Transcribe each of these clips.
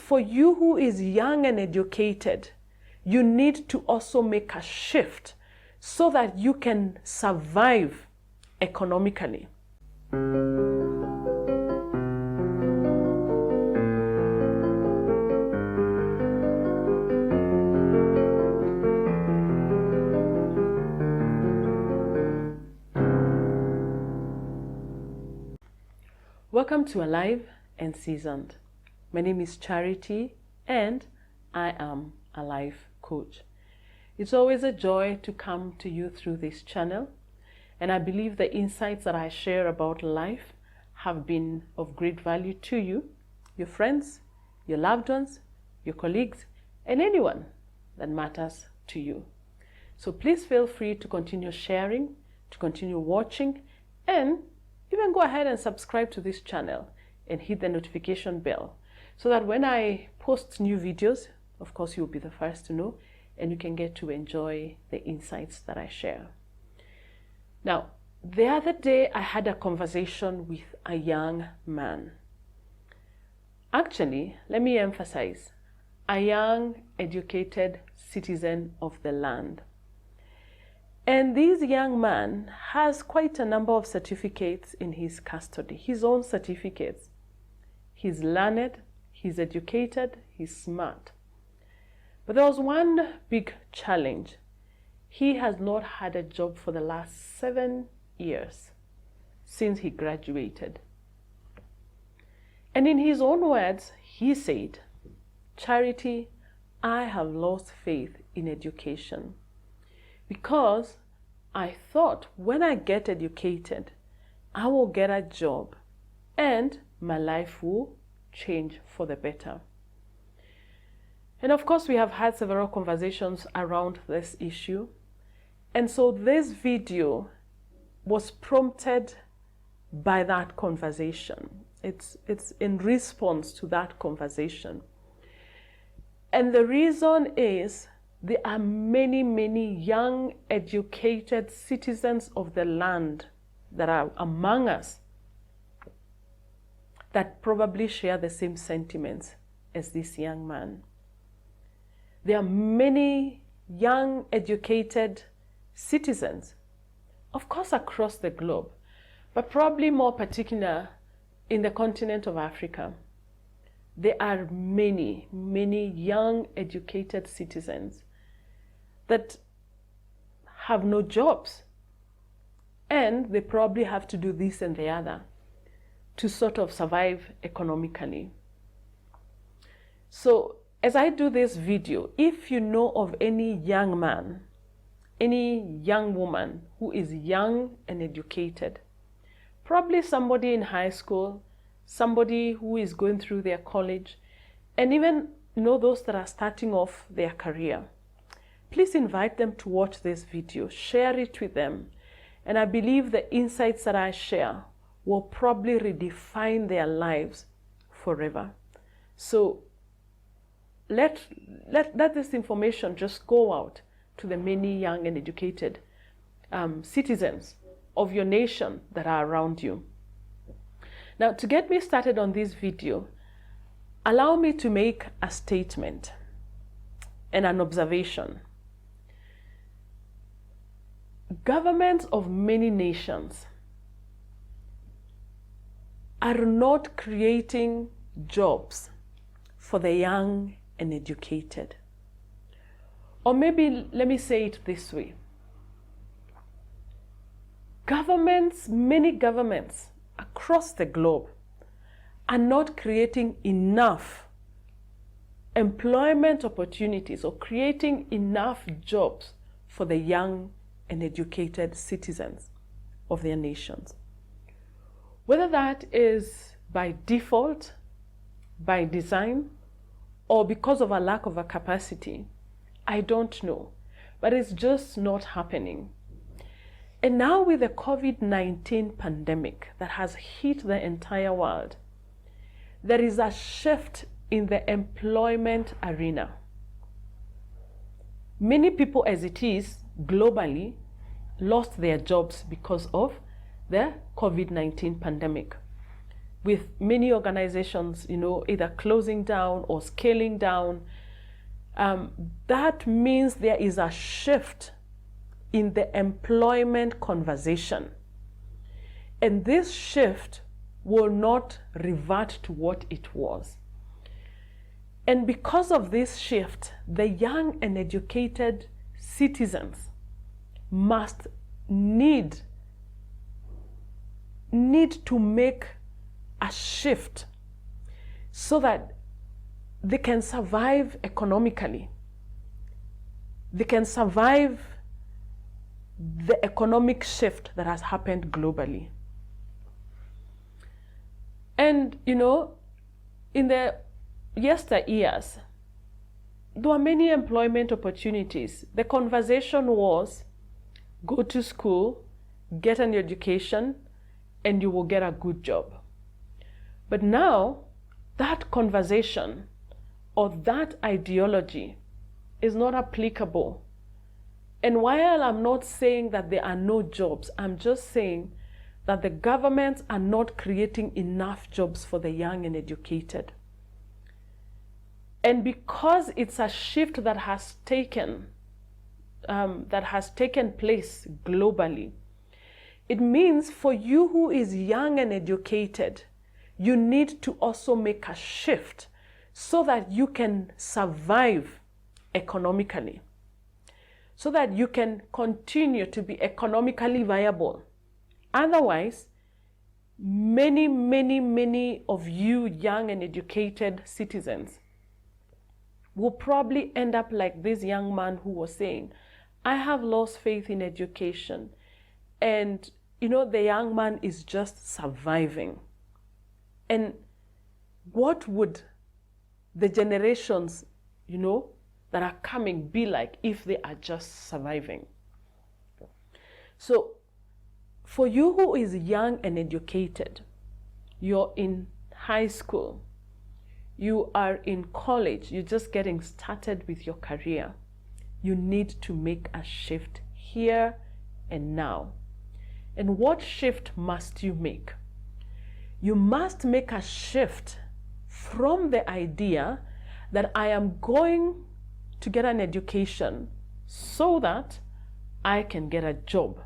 for you who is young and educated, you need to also make a shift so that you can survive economically. Welcome to Alive and Seasoned. My name is Charity and I am a life coach. It's always a joy to come to you through this channel, and I believe the insights that I share about life have been of great value to you, your friends, your loved ones, your colleagues, and anyone that matters to you. So please feel free to continue sharing, to continue watching, and even go ahead and subscribe to this channel and hit the notification bell so that when I post new videos, of course, you'll be the first to know and you can get to enjoy the insights that I share. Now, the other day I had a conversation with a young man. Actually, let me emphasize, a young, educated citizen of the land. And this young man has quite a number of certificates in his custody, his own certificates. He's learned, he's educated, he's smart. But there was one big challenge. He has not had a job for the last 7 years since he graduated. And in his own words, he said, "Charity, I have lost faith in education. Because I thought when I get educated, I will get a job and my life will change for the better." And of course, we have had several conversations around this issue. And so this video was prompted by that conversation. It's in response to that conversation. And the reason is, there are many, many young, educated citizens of the land that are among us that probably share the same sentiments as this young man. There are many young, educated citizens, of course, across the globe, but probably more particular in the continent of Africa. There are many, many young, educated citizens that have no jobs, and they probably have to do this and the other to sort of survive economically. So as I do this video, if you know of any young man, any young woman who is young and educated, probably somebody in high school, somebody who is going through their college, and even those that are starting off their career, please invite them to watch this video, share it with them, and I believe the insights that I share will probably redefine their lives forever. So let this information just go out to the many young and educated citizens of your nation that are around you. Now, to get me started on this video, allow me to make a statement and an observation. Governments of many nations are not creating jobs for the young and educated. Or maybe let me say it this way. Many governments across the globe are not creating enough employment opportunities or creating enough jobs for the young and educated citizens of their nations. Whether that is by default, by design, or because of a lack of a capacity, I don't know, but it's just not happening. And now with the COVID-19 pandemic that has hit the entire world, there is a shift in the employment arena. Many people, as it is globally, lost their jobs because of the COVID-19 pandemic. with many organizations, either closing down or scaling down, that means there is a shift in the employment conversation. And this shift will not revert to what it was. And because of this shift, the young and educated citizens must need to make a shift so that they can survive economically. They can survive the economic shift that has happened globally. And, in the yesteryears, there were many employment opportunities. The conversation was, go to school, get an education, and you will get a good job. But now, that conversation or that ideology is not applicable. And while I'm not saying that there are no jobs, I'm just saying that the governments are not creating enough jobs for the young and educated. And because it's a shift that has taken place globally, it means for you who is young and educated, you need to also make a shift so that you can survive economically, so that you can continue to be economically viable. Otherwise, many of you young and educated citizens will probably end up like this young man who was saying, I have lost faith in education. And, the young man is just surviving. And what would the generations, that are coming be like if they are just surviving? So, for you who is young and educated, you're in high school, you are in college, you're just getting started with your career, you need to make a shift here and now. And what shift must you make? You must make a shift from the idea that I am going to get an education so that I can get a job.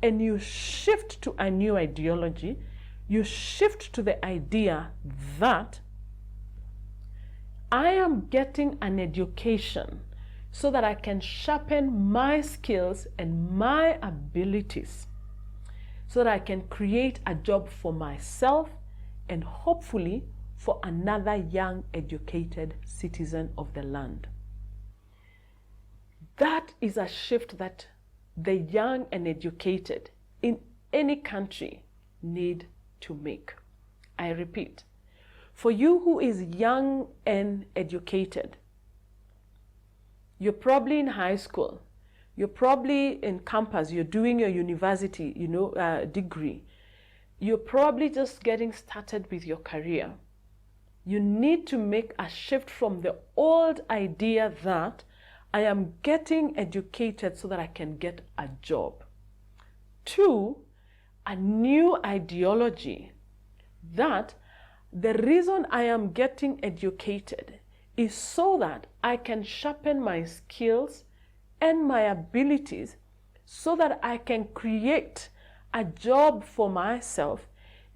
And you shift to a new ideology. You shift to the idea that I am getting an education so that I can sharpen my skills and my abilities, so that I can create a job for myself and hopefully for another young educated citizen of the land. That is a shift that the young and educated in any country need to make. I repeat, for you who is young and educated, you're probably in high school, you're probably in campus, you're doing your university, degree. You're probably just getting started with your career. You need to make a shift from the old idea that I am getting educated so that I can get a job, to a new ideology that the reason I am getting educated is so that I can sharpen my skills and my abilities so that I can create a job for myself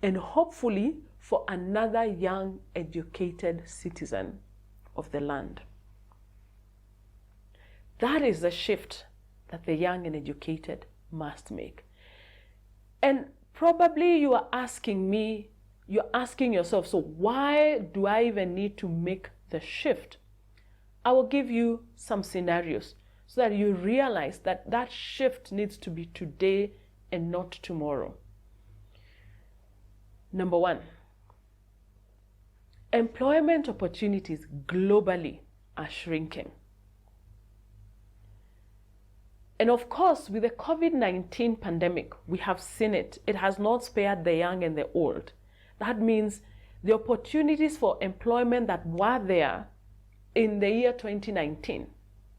and hopefully for another young educated citizen of the land. That is the shift that the young and educated must make. And probably you are asking me, you're asking yourself, so why do I even need to make the shift? I will give you some scenarios so that you realize that that shift needs to be today and not tomorrow. Number one, employment opportunities globally are shrinking. And of course, with the COVID-19 pandemic, we have seen it. It has not spared the young and the old. That means the opportunities for employment that were there in the year 2019,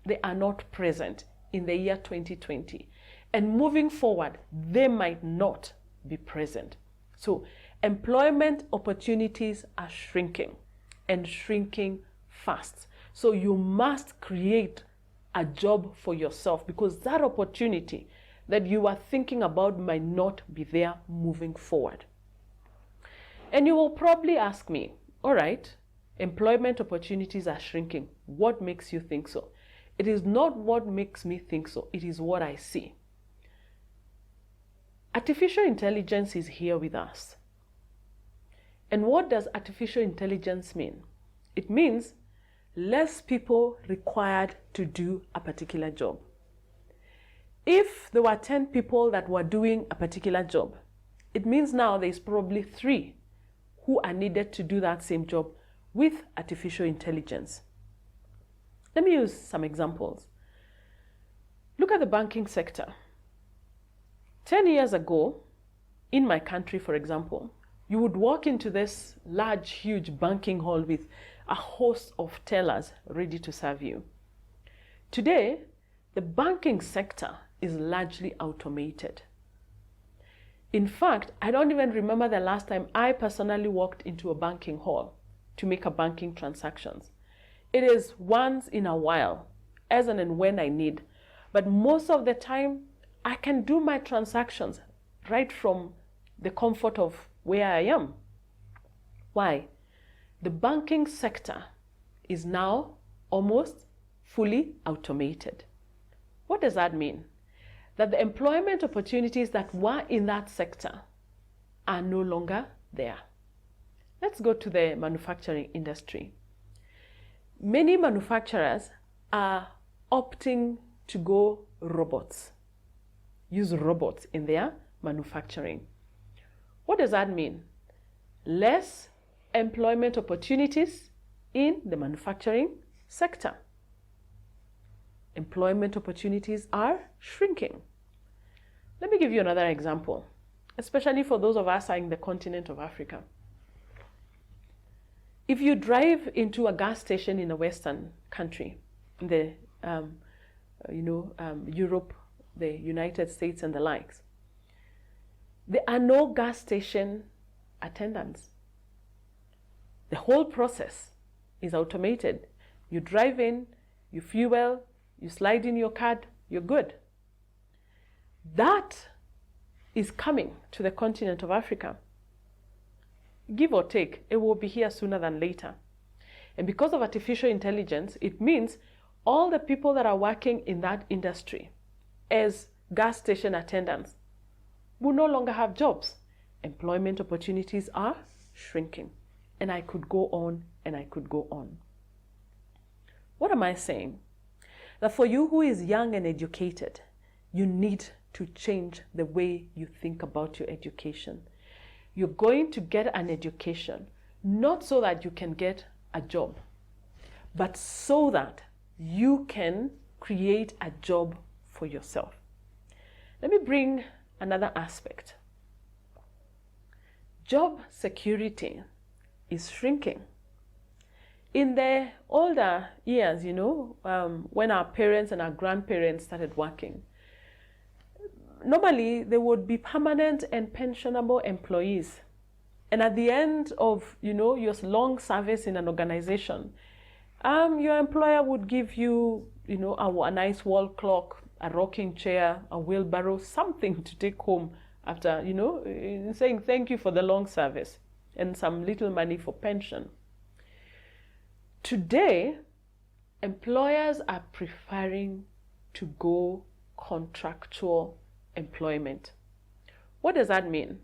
they are not present in the year 2020. And moving forward, they might not be present. So employment opportunities are shrinking and shrinking fast. So you must create a job for yourself, because that opportunity that you are thinking about might not be there moving forward. And you will probably ask me, all right, employment opportunities are shrinking. What makes you think so? It is not what makes me think so. It is what I see. Artificial intelligence is here with us. And what does artificial intelligence mean? It means less people required to do a particular job. If there were 10 people that were doing a particular job, it means now there's probably 3 who are needed to do that same job with artificial intelligence. Let me use some examples. Look at the banking sector. 10 years ago, in my country, for example, you would walk into this large, huge banking hall with a host of tellers ready to serve you. Today, the banking sector is largely automated. In fact, I don't even remember the last time I personally walked into a banking hall to make a banking transactions. It is once in a while, as and when I need. But most of the time, I can do my transactions right from the comfort of where I am. Why? The banking sector is now almost fully automated. What does that mean? That the employment opportunities that were in that sector are no longer there. Let's go to the manufacturing industry. Many manufacturers are opting to go robots, use robots in their manufacturing. What does that mean? Less employment opportunities in the manufacturing sector. Employment opportunities are shrinking. Let me give you another example, especially for those of us in the continent of Africa. If you drive into a gas station in a Western country, in the Europe, the United States and the likes, there are no gas station attendants. The whole process is automated. You drive in, you fuel, you slide in your card, you're good. That is coming to the continent of Africa. Give or take, it will be here sooner than later. And because of artificial intelligence, it means all the people that are working in that industry as gas station attendants will no longer have jobs. Employment opportunities are shrinking. And I could go on and I could go on. What am I saying? That for you who is young and educated, you need to change the way you think about your education. You're going to get an education, not so that you can get a job, but so that you can create a job for yourself. Let me bring another aspect. Job security is shrinking. In the older years, when our parents and our grandparents started working, normally they would be permanent and pensionable employees. And at the end of, your long service in an organization, your employer would give you, a nice wall clock, a rocking chair, a wheelbarrow, something to take home after, saying thank you for the long service, and some little money for pension. Today, employers are preferring to go contractual employment. What does that mean?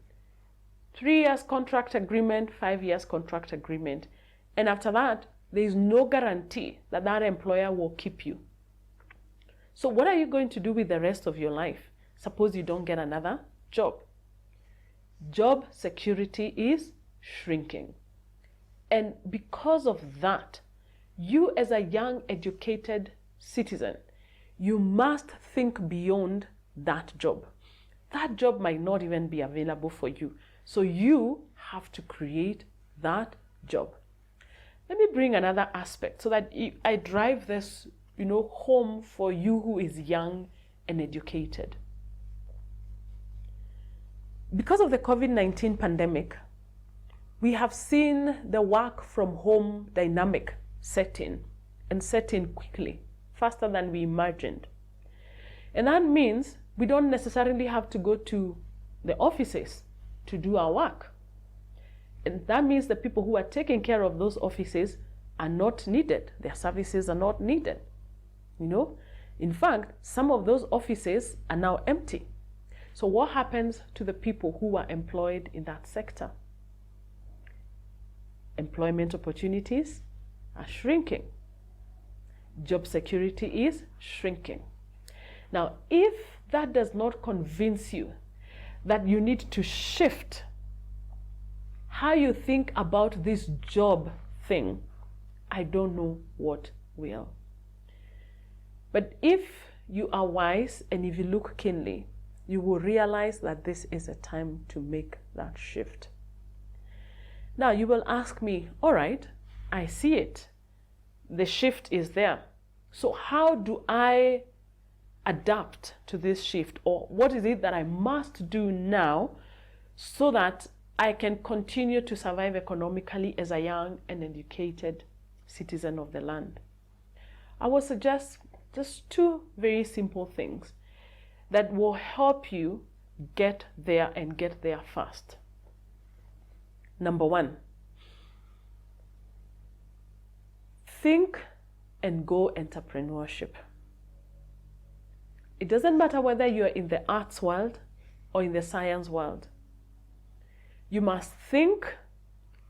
3 years contract agreement, 5 years contract agreement. And after that, there is no guarantee that that employer will keep you. So what are you going to do with the rest of your life? Suppose you don't get another job. Job security is shrinking. And because of that, you as a young educated citizen, you must think beyond that job. That job might not even be available for you. So you have to create that job. Let me bring another aspect so that I drive this, home for you who is young and educated. Because of the COVID-19 pandemic, we have seen the work from home dynamic set in, and set in quickly, faster than we imagined. And that means we don't necessarily have to go to the offices to do our work. And that means the people who are taking care of those offices are not needed. Their services are not needed. In fact, some of those offices are now empty. So what happens to the people who are employed in that sector? Employment opportunities are shrinking. Job security is shrinking. Now, if that does not convince you that you need to shift how you think about this job thing, I don't know what will. But if you are wise and if you look keenly, you will realize that this is a time to make that shift. Now you will ask me, all right, I see it. The shift is there. So how do I adapt to this shift? Or what is it that I must do now so that I can continue to survive economically as a young and educated citizen of the land? I will suggest just two very simple things that will help you get there and get there fast. Number one, think and go entrepreneurship. It doesn't matter whether you're in the arts world or in the science world. You must think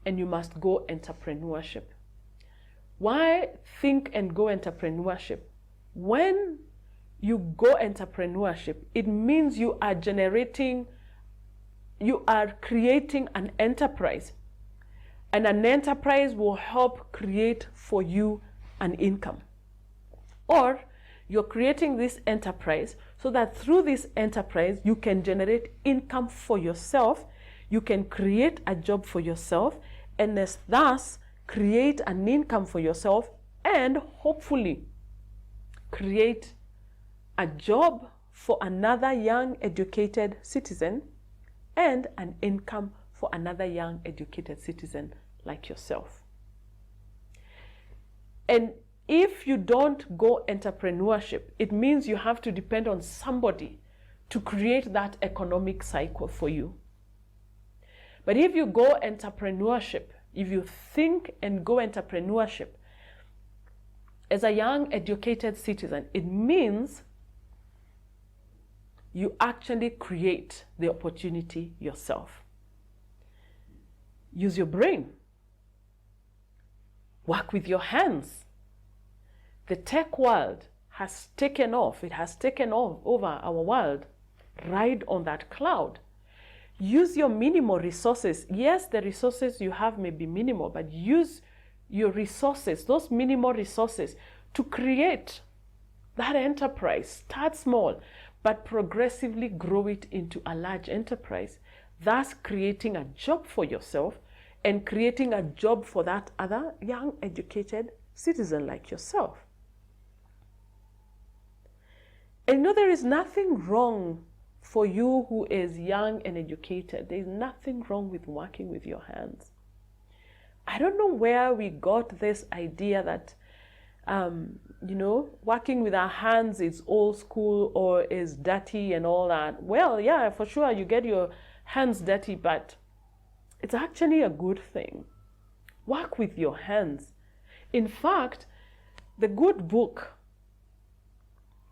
and you must go entrepreneurship. Why think and go entrepreneurship? When you go entrepreneurship, it means you are creating an enterprise. And an enterprise will help create for you an income. Or you're creating this enterprise so that through this enterprise, you can generate income for yourself, you can create a job for yourself, and thus create an income for yourself, and hopefully create a job for another young educated citizen and an income for another young educated citizen like yourself. And if you don't go entrepreneurship, it means you have to depend on somebody to create that economic cycle for you. But if you go entrepreneurship, if you think and go entrepreneurship as a young educated citizen, it means you actually create the opportunity yourself. Use your brain. Work with your hands. The tech world has taken off. It has taken off over our world. Ride on that cloud. Use your minimal resources. Yes, the resources you have may be minimal, but use your resources, those minimal resources, to create that enterprise. Start small, but progressively grow it into a large enterprise, thus creating a job for yourself and creating a job for that other young educated citizen like yourself. And there is nothing wrong for you who is young and educated. There is nothing wrong with working with your hands. I don't know where we got this idea that working with our hands is old school or is dirty and all that. Well, yeah, for sure, you get your hands dirty, but it's actually a good thing. Work with your hands. In fact, the good book,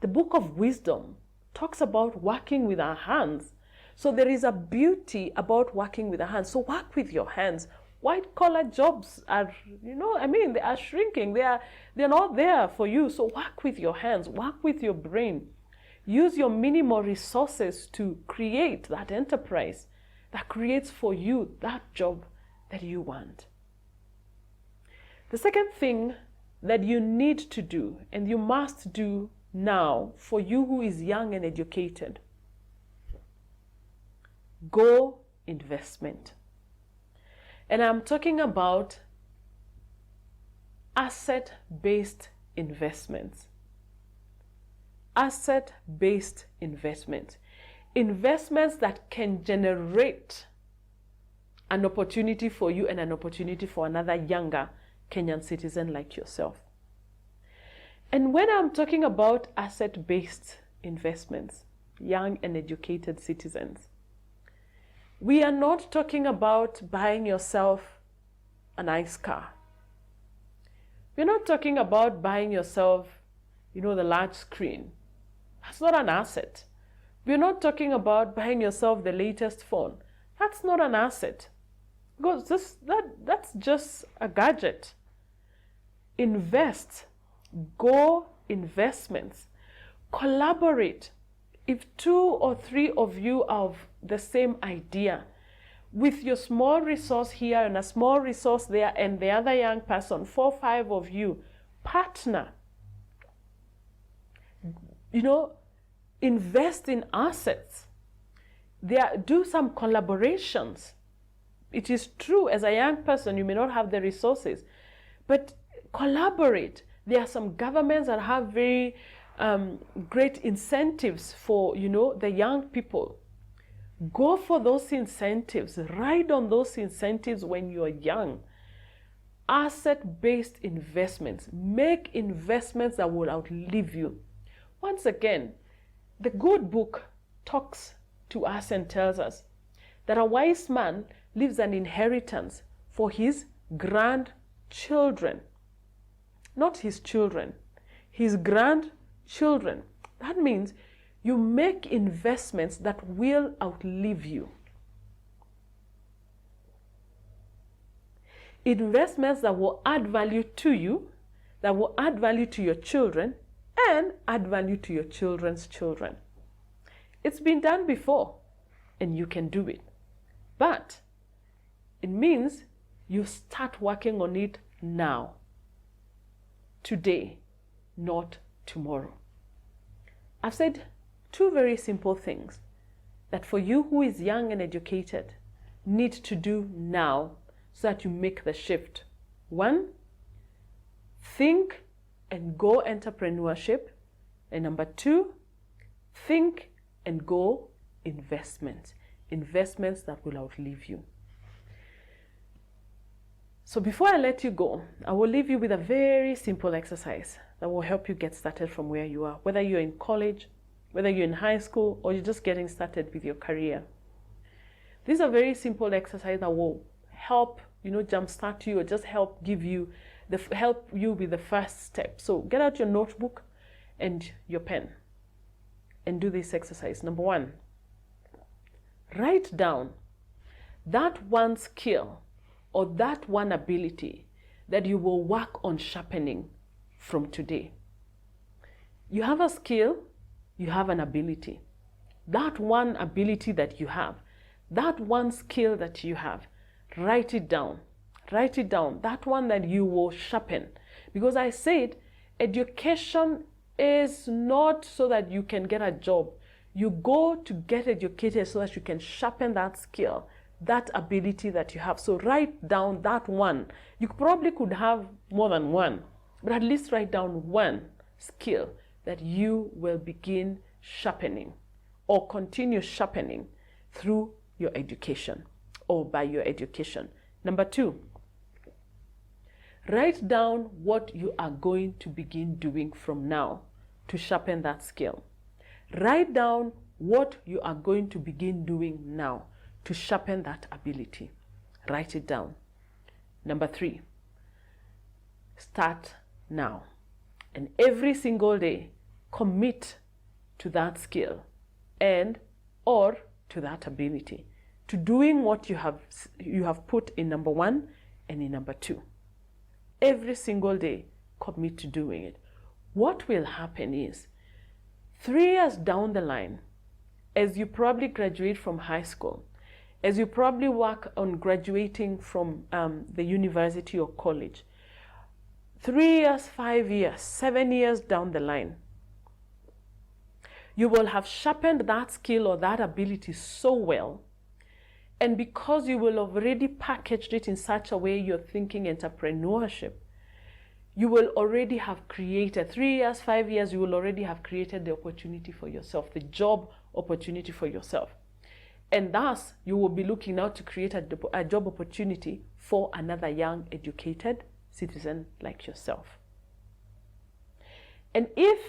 the book of wisdom, talks about working with our hands. So there is a beauty about working with our hands. So work with your hands. White collar jobs are, they are shrinking. They're not there for you. So work with your hands, work with your brain. Use your minimal resources to create that enterprise that creates for you that job that you want. The second thing that you need to do, and you must do now for you who is young and educated, go investment. And I'm talking about asset-based investments. Asset-based investments. Investments that can generate an opportunity for you and an opportunity for another younger Kenyan citizen like yourself. And when I'm talking about asset-based investments, young and educated citizens, we are not talking about buying yourself a nice car. We're not talking about buying yourself, the large screen. That's not an asset. We're not talking about buying yourself the latest phone. That's not an asset. Because that's just a gadget. Invest. Go investments. Collaborate. If 2 or 3 of you are of the same idea, with your small resource here and a small resource there and the other young person, 4 or 5 of you, partner. Invest in assets. Do some collaborations. It is true, as a young person, you may not have the resources, but collaborate. There are some governments that have very great incentives for, the young people. Go for those incentives. Ride on those incentives when you're young. Asset-based investments. Make investments that will outlive you. Once again, the good book talks to us and tells us that a wise man leaves an inheritance for his grandchildren. Not his children, his grandchildren. That means you make investments that will outlive you. Investments that will add value to you, that will add value to your children, and add value to your children's children. It's been done before, and you can do it. But it means you start working on it now. Today, not tomorrow. I've said 2 very simple things that for you who is young and educated need to do now so that you make the shift. 1, think and go entrepreneurship. And number 2, think and go investments. Investments that will outlive you. So before I let you go, I will leave you with a very simple exercise that will help you get started from where you are, whether you're in college, whether you're in high school, or you're just getting started with your career. This is a very simple exercise that will help, jumpstart you, or just help give you help you with the first step. So get out your notebook and your pen and do this exercise. Number 1, write down that one skill or that one ability that you will work on sharpening from today. You have a skill, you have an ability. That one ability that you have, that one skill that you have, write it down. Write it down, that one that you will sharpen. Because I said, education is not so that you can get a job. You go to get educated so that you can sharpen that skill, that ability that you have. So write down that one. You probably could have more than one, but at least write down one skill that you will begin sharpening or continue sharpening through your education or by your education. Number 2, write down what you are going to begin doing from now to sharpen that skill. Write down what you are going to begin doing now to sharpen that ability. Write it down. Number 3, start now. And every single day, commit to that skill and or to that ability, to doing what you have put in number 1 and in number 2. Every single day, commit to doing it. What will happen is, 3 years down the line, as you probably graduate from high school, as you probably work on graduating from the university or college, 3 years, 5 years, 7 years down the line, you will have sharpened that skill or that ability so well. And because you will have already packaged it in such a way you're thinking entrepreneurship, you will already have created, 3 years, 5 years, you will already have created the opportunity for yourself, the job opportunity for yourself. And thus, you will be looking now to create a job opportunity for another young, educated citizen like yourself. And if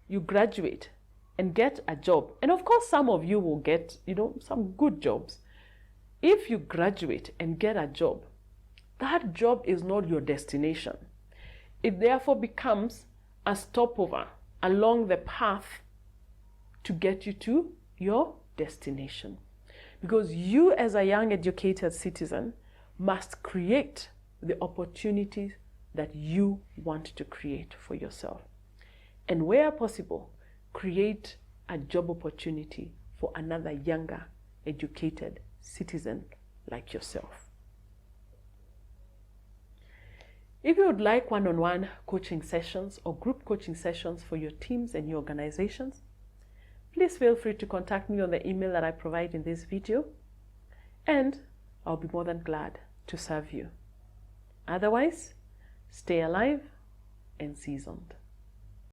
you graduate and get a job, and of course some of you will get, some good jobs. If you graduate and get a job, that job is not your destination. It therefore becomes a stopover along the path to get you to your destination. Because you, as a young educated citizen, must create the opportunities that you want to create for yourself. And where possible, create a job opportunity for another younger educated citizen like yourself. If you would like one-on-one coaching sessions or group coaching sessions for your teams and your organizations, please feel free to contact me on the email that I provide in this video, and I'll be more than glad to serve you. Otherwise, stay alive and seasoned.